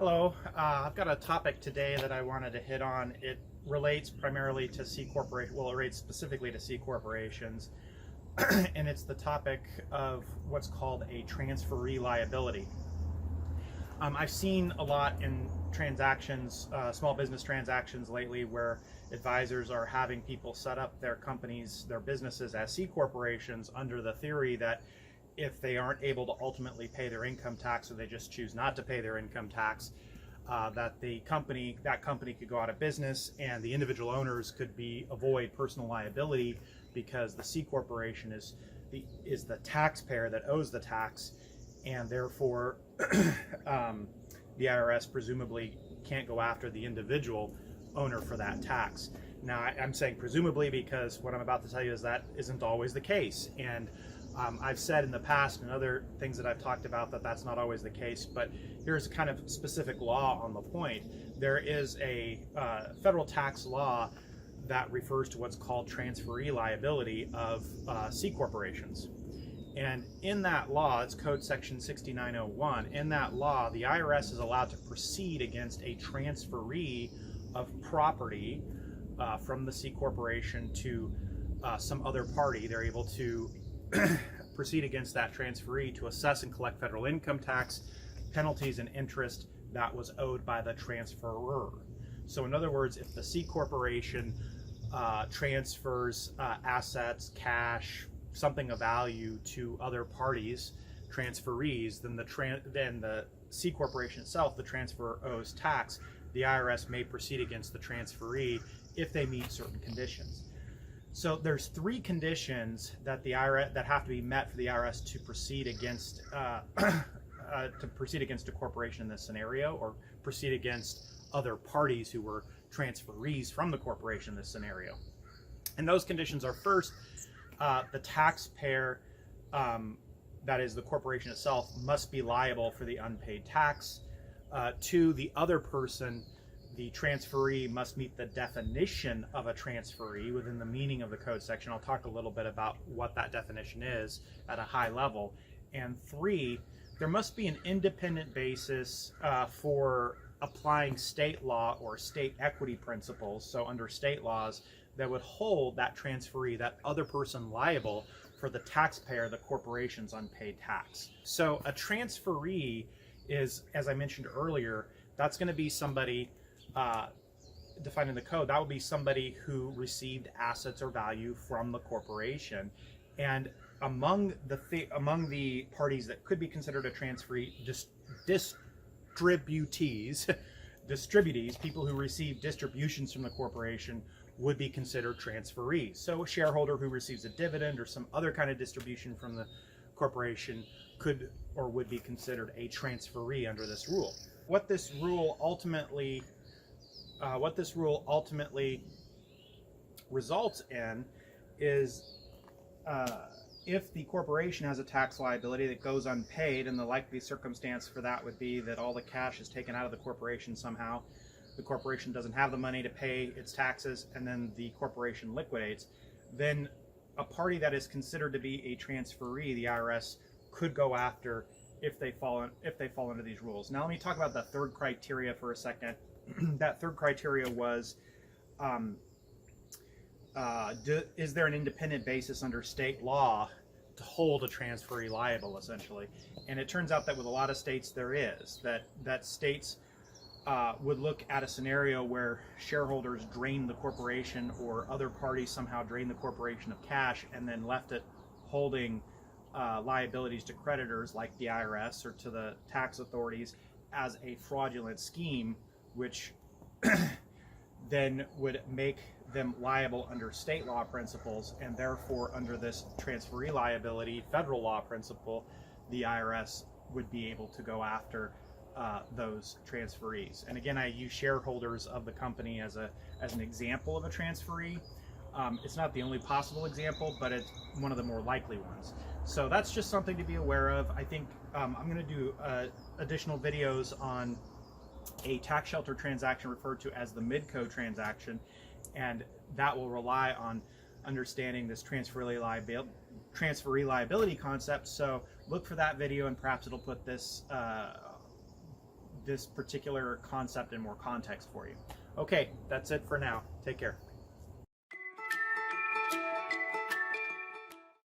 Hello, I've got a topic today that I wanted to hit on. It relates primarily to C corporation. Well, it relates specifically to C corporations, and it's the topic of what's called a transferee liability. I've seen a lot in transactions, small business transactions lately, where advisors are having people set up their companies, their businesses as C corporations under the theory that if they aren't able to ultimately pay their income tax, or they just choose not to pay their income tax, that that company could go out of business, and the individual owners could avoid personal liability because the C corporation is the taxpayer that owes the tax, and therefore the IRS presumably can't go after the individual owner for that tax. Now, I'm saying presumably because what I'm about to tell you is that isn't always the case, and I've said in the past and other things that I've talked about that that's not always the case, but here's kind of specific law on the point. There is a federal tax law that refers to what's called transferee liability of C corporations. And in that law, it's Code Section 6901. In that law, the IRS is allowed to proceed against a transferee of property from the C corporation to some other party. They're able to proceed against that transferee to assess and collect federal income tax, penalties, and interest that was owed by the transferor. So in other words, if the C corporation transfers assets, cash, something of value to other parties, transferees, then the C corporation itself, the transferor, owes tax. The IRS may proceed against the transferee if they meet certain conditions. So there's three conditions that the IRS that have to be met for the IRS to proceed against a corporation in this scenario, or proceed against other parties who were transferees from the corporation in this scenario. And those conditions are: first, the taxpayer, that is the corporation itself, must be liable for the unpaid tax. Two, the other person, the transferee, must meet the definition of a transferee within the meaning of the code section. I'll talk a little bit about what that definition is at a high level. And three, there must be an independent basis for applying state law or state equity principles, so under state laws, that would hold that transferee, that other person, liable for the taxpayer, the corporation's unpaid tax. So a transferee is, as I mentioned earlier, that's going to be somebody defined in the code. That would be somebody who received assets or value from the corporation. And among the parties that could be considered a transferee, distributees, people who receive distributions from the corporation, would be considered transferees. So a shareholder who receives a dividend or some other kind of distribution from the corporation could or would be considered a transferee under this rule. What this rule ultimately results in is if the corporation has a tax liability that goes unpaid, and the likely circumstance for that would be that all the cash is taken out of the corporation somehow, the corporation doesn't have the money to pay its taxes, and then the corporation liquidates, then a party that is considered to be a transferee, the IRS could go after if they fall under these rules. Now let me talk about the third criteria for a second. That third criteria was, is there an independent basis under state law to hold a transferee liable, essentially? And it turns out that with a lot of states there is, that states would look at a scenario where shareholders drain the corporation, or other parties somehow drain the corporation of cash, and then left it holding liabilities to creditors like the IRS or to the tax authorities as a fraudulent scheme, which then would make them liable under state law principles, and therefore under this transferee liability federal law principle, the IRS would be able to go after those transferees. And again, I use shareholders of the company as an example of a transferee. It's not the only possible example, but it's one of the more likely ones. So that's just something to be aware of. I think I'm going to do additional videos on a tax shelter transaction referred to as the Midco transaction, and that will rely on understanding this transferee liability concept. So look for that video, and perhaps it'll put this this particular concept in more context for you. Okay, that's it for now. Take care.